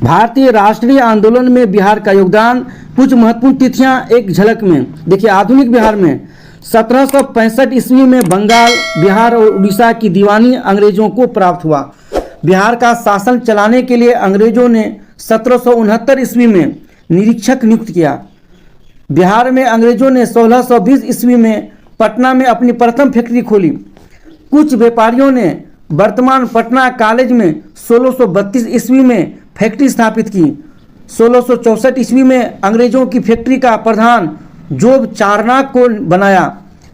भारतीय राष्ट्रीय आंदोलन में बिहार का योगदान, कुछ महत्वपूर्ण तिथियां एक झलक में देखिए। आधुनिक बिहार में 1765 ईस्वी में बंगाल, बिहार और उड़ीसा की दीवानी अंग्रेजों को प्राप्त हुआ। बिहार का शासन चलाने के लिए अंग्रेजों ने 1769 ईस्वी में निरीक्षक नियुक्त किया। बिहार में अंग्रेजों ने 1620 ईस्वी में पटना में अपनी प्रथम फैक्ट्री खोली। कुछ व्यापारियों ने वर्तमान पटना कॉलेज में 1632 ईस्वी में फैक्ट्री स्थापित की। 1664 ईस्वी में अंग्रेजों की फैक्ट्री का प्रधान जोब चारनाक को बनाया।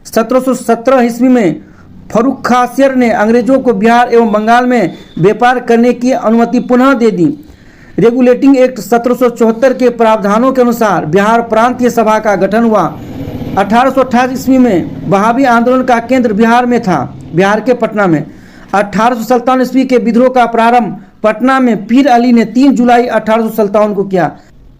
1717 ईस्वी में फर्रुख खां शेर ने अंग्रेजों को बिहार एवं बंगाल में व्यापार करने की अनुमति पुनः दे दी। रेगुलेटिंग एक्ट 1774 के प्रावधानों के अनुसार बिहार प्रांतीय सभा का गठन हुआ। 1828 ईस्वी में वहाबी आंदोलन का केंद्र बिहार में था, बिहार के पटना में। 1857 ईस्वी के विद्रोह का प्रारंभ पटना में पीर अली ने 3 जुलाई 1857 को किया।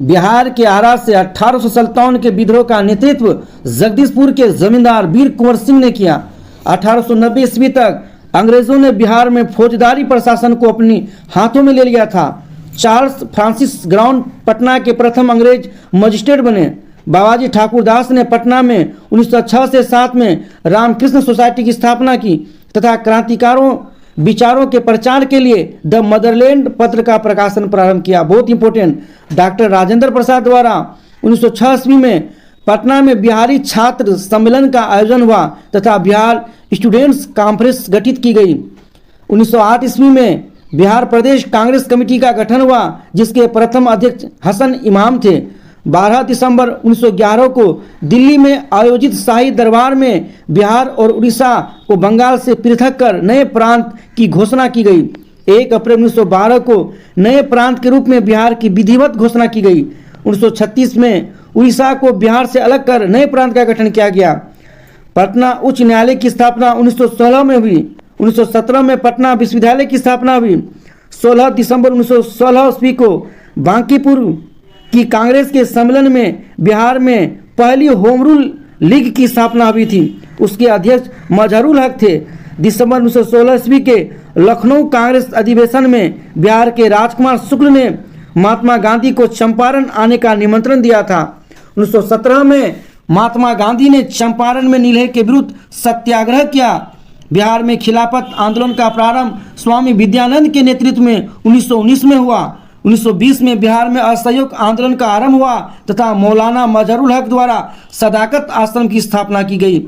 बिहार के आरा से 1857 के विद्रोह का नेतृत्व जगदीशपुर के जमींदार वीर कुंवर सिंह ने किया। 1890 ईस्वी तक अंग्रेजों ने बिहार में फौजदारी प्रशासन को अपनी हाथों में ले लिया था। चार्ल्स फ्रांसिस ग्राउंड पटना के प्रथम अंग्रेज मजिस्ट्रेट बने। बाबाजी ठाकुरदास ने पटना में 1906 से 7 में रामकृष्ण सोसाइटी की स्थापना की तथा क्रांतिकारों विचारों के प्रचार के लिए द मदरलैंड पत्र का प्रकाशन प्रारंभ किया। बहुत इंपॉर्टेंट, डॉक्टर राजेंद्र प्रसाद द्वारा 1906 ईस्वी में पटना में बिहारी छात्र सम्मेलन का आयोजन हुआ तथा बिहार स्टूडेंट्स कॉन्फ्रेंस गठित की गई। 1908 ईस्वी में बिहार प्रदेश कांग्रेस कमेटी का गठन हुआ, जिसके प्रथम अध्यक्ष हसन इमाम थे। 12 दिसंबर 1911 को दिल्ली में आयोजित शाही दरबार में बिहार और उड़ीसा को बंगाल से पृथक कर नए प्रांत की घोषणा की गई। 1 अप्रैल 1912 को नए प्रांत के रूप में बिहार की विधिवत घोषणा की गई। 1936 में उड़ीसा को बिहार से अलग कर नए प्रांत का गठन किया गया। पटना उच्च न्यायालय की स्थापना 1916 में हुई। 1917 में पटना विश्वविद्यालय की स्थापना हुई। 16 दिसंबर 1916 ईस्वी को बांकीपुर की कांग्रेस के सम्मेलन में बिहार में पहली होम रूल लीग की स्थापना हुई थी। उसके अध्यक्ष मजहरुल हक थे। दिसंबर 1916 ईस्वी के लखनऊ कांग्रेस अधिवेशन में बिहार के राजकुमार शुक्ल ने महात्मा गांधी को चंपारण आने का निमंत्रण दिया था। 1917 में महात्मा गांधी ने चंपारण में नीलहे के विरुद्ध सत्याग्रह किया। बिहार में खिलाफत आंदोलन का प्रारंभ स्वामी विद्यानंद के नेतृत्व में 1919 में हुआ। 1920 में बिहार में असहयोग आंदोलन का आरंभ हुआ तथा मौलाना मजहरुल हक द्वारा सदाकत आश्रम की स्थापना की गई।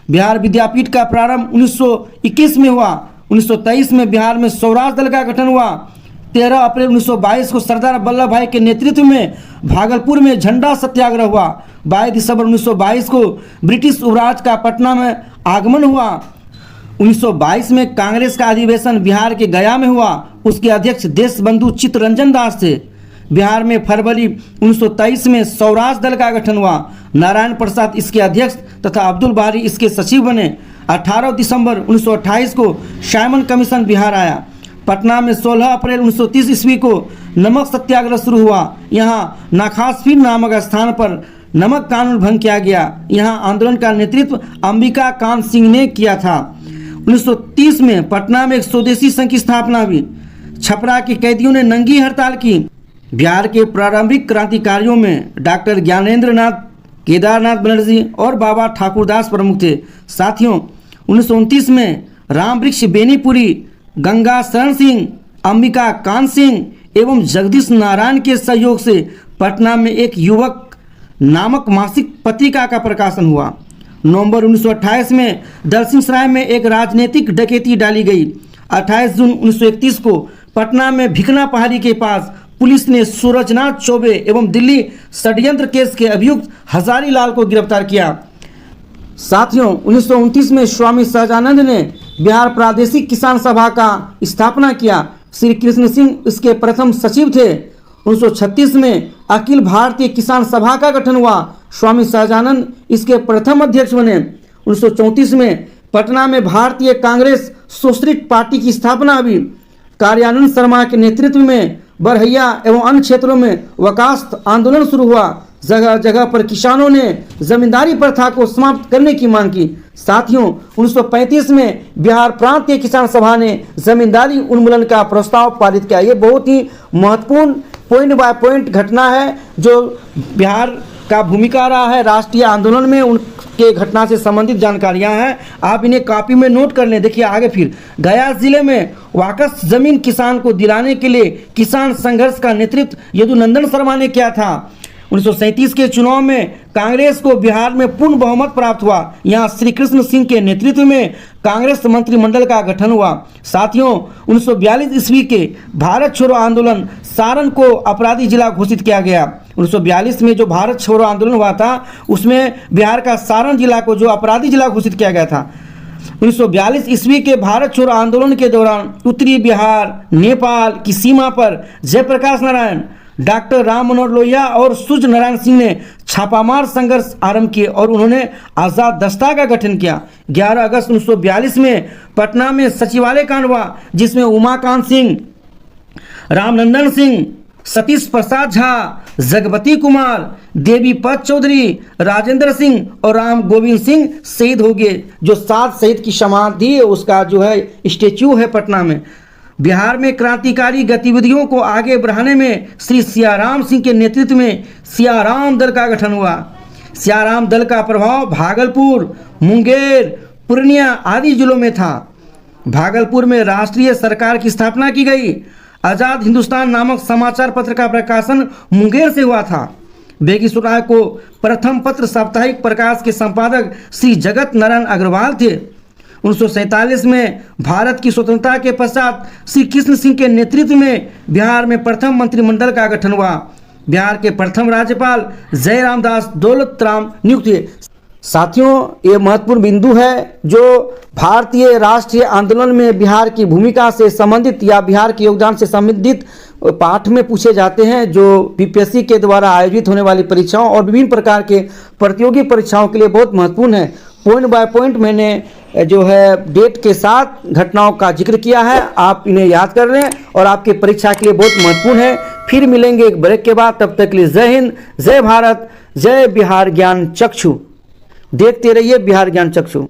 बिहार विद्यापीठ का प्रारंभ 1921 में हुआ। 1923 में बिहार में स्वराज दल का गठन हुआ। 13 अप्रैल 1922 को सरदार वल्लभ भाई के नेतृत्व में भागलपुर में झंडा सत्याग्रह हुआ। 22 दिसंबर 1922 को ब्रिटिश उपराज का पटना में आगमन हुआ। 1922 में कांग्रेस का अधिवेशन बिहार के गया में हुआ। उसके अध्यक्ष देशबंधु चित्तरंजन दास थे। बिहार में फरवरी 1923 में स्वराज दल का गठन हुआ। नारायण प्रसाद इसके अध्यक्ष तथा अब्दुल बारी इसके सचिव बने। 18 दिसंबर 1928 को साइमन कमीशन बिहार आया। पटना में 16 अप्रैल 1930 ईस्वी को नमक सत्याग्रह शुरू हुआ। यहाँ नाखासफीर नामक स्थान पर नमक कानून भंग किया गया। यहाँ आंदोलन का नेतृत्व अंबिका कांत सिंह ने किया था। 1930 में पटना में एक स्वदेशी संघ की स्थापना हुई। छपरा के कैदियों ने नंगी हड़ताल की। बिहार के प्रारंभिक क्रांतिकारियों में डॉक्टर ज्ञानेंद्र नाथ, केदारनाथ बनर्जी और बाबा ठाकुरदास प्रमुख थे। साथियों, 1929 में राम वृक्ष बेनीपुरी, गंगा शरण सिंह, अंबिका कांत सिंह एवं जगदीश नारायण के सहयोग से पटना में एक युवक नामक मासिक पत्रिका का प्रकाशन हुआ। नवंबर 1928 में दलसिंहसराय में एक राजनीतिक डकैती डाली गई। 28 जून 1931 को पटना में भिकना पहाड़ी के पास पुलिस ने सूरजनाथ चौबे एवं दिल्ली षड्यंत्र केस के अभियुक्त हजारी लाल को गिरफ्तार किया। साथियों, 1929 में स्वामी सहजानंद ने बिहार प्रादेशिक किसान सभा का स्थापना किया। श्री कृष्ण सिंह इसके प्रथम सचिव थे। 1936 में अखिल भारतीय किसान सभा का गठन हुआ। स्वामी सहजानंद इसके प्रथम अध्यक्ष बने। 1934 में पटना में भारतीय कांग्रेस सोशलिस्ट पार्टी की स्थापना हुई। कार्यानंद शर्मा के नेतृत्व में बरहैया एवं अन्य क्षेत्रों में वकास आंदोलन शुरू हुआ। जगह जगह पर किसानों ने जमींदारी प्रथा को समाप्त करने की मांग की। साथियों, 1935 में बिहार प्रांतीय किसान सभा ने जमींदारी उन्मूलन का प्रस्ताव पारित किया। ये बहुत ही महत्वपूर्ण पॉइंट बाय पॉइंट घटना है जो बिहार का भूमिका रहा है राष्ट्रीय आंदोलन में, उनके घटना से संबंधित जानकारियां हैं, आप इन्हें कॉपी में नोट कर लें। देखिए आगे फिर, गया जिले में वाकस जमीन किसान को दिलाने के लिए किसान संघर्ष का नेतृत्व यदुनंदन शर्मा ने किया था। 1937 के चुनाव में कांग्रेस को बिहार में पूर्ण बहुमत प्राप्त हुआ। यहाँ श्री कृष्ण सिंह के नेतृत्व में कांग्रेस मंत्रिमंडल का गठन हुआ। साथियों, 1942 ईस्वी के भारत छोड़ो आंदोलन सारण को अपराधी जिला घोषित किया गया। 1942 में जो भारत छोड़ो आंदोलन हुआ था उसमें बिहार का सारण जिला को जो अपराधी जिला घोषित किया गया था। 1942 ईस्वी के भारत छोड़ो आंदोलन के दौरान उत्तरी बिहार नेपाल की सीमा पर जयप्रकाश नारायण, डॉक्टर राम मनोहर लोहिया और सूर्य नारायण सिंह ने छापामार संघर्ष आरंभ किए और उन्होंने आज़ाद दस्ता का गठन किया। 11 अगस्त 1942 में पटना में सचिवालय कांड हुआ जिसमें उमाकांत सिंह, रामनंदन सिंह, सतीश प्रसाद झा, जगपति कुमार, देवी पद चौधरी, राजेंद्र सिंह और राम गोविंद सिंह शहीद हो गए। जो 7 शहीद की समाधि उसका जो है स्टेच्यू है पटना में। बिहार में क्रांतिकारी गतिविधियों को आगे बढ़ाने में श्री सियाराम सिंह के नेतृत्व में सियाराम दल का गठन हुआ। सियाराम दल का प्रभाव भागलपुर, मुंगेर, पूर्णिया आदि जिलों में था। भागलपुर में राष्ट्रीय सरकार की स्थापना की गई। आज़ाद हिंदुस्तान नामक समाचार पत्र का प्रकाशन मुंगेर से हुआ था। बेगूसराय को प्रथम पत्र साप्ताहिक प्रकाश के संपादक श्री जगत नारायण अग्रवाल थे। 1947 में भारत की स्वतंत्रता के पश्चात श्री कृष्ण सिंह के नेतृत्व में बिहार में प्रथम मंत्रिमंडल का गठन हुआ। बिहार के प्रथम राज्यपाल जयराम दास दौलत राम नियुक्त हुए। साथियों, ये महत्वपूर्ण बिंदु है जो भारतीय राष्ट्रीय आंदोलन में बिहार की भूमिका से संबंधित या बिहार के योगदान से संबंधित पाठ में पूछे जाते हैं, जो बीपीएससी के द्वारा आयोजित होने वाली परीक्षाओं और विभिन्न प्रकार के प्रतियोगी परीक्षाओं के लिए बहुत महत्वपूर्ण है। पॉइंट बाय पॉइंट मैंने जो है डेट के साथ घटनाओं का जिक्र किया है, आप इन्हें याद कर लें और आपके परीक्षा के लिए बहुत महत्वपूर्ण है। फिर मिलेंगे एक ब्रेक के बाद, तब तक के लिए जय हिंद, जय भारत, जय बिहार ज्ञान चक्षु। देखते रहिए बिहार ज्ञान चक्षु।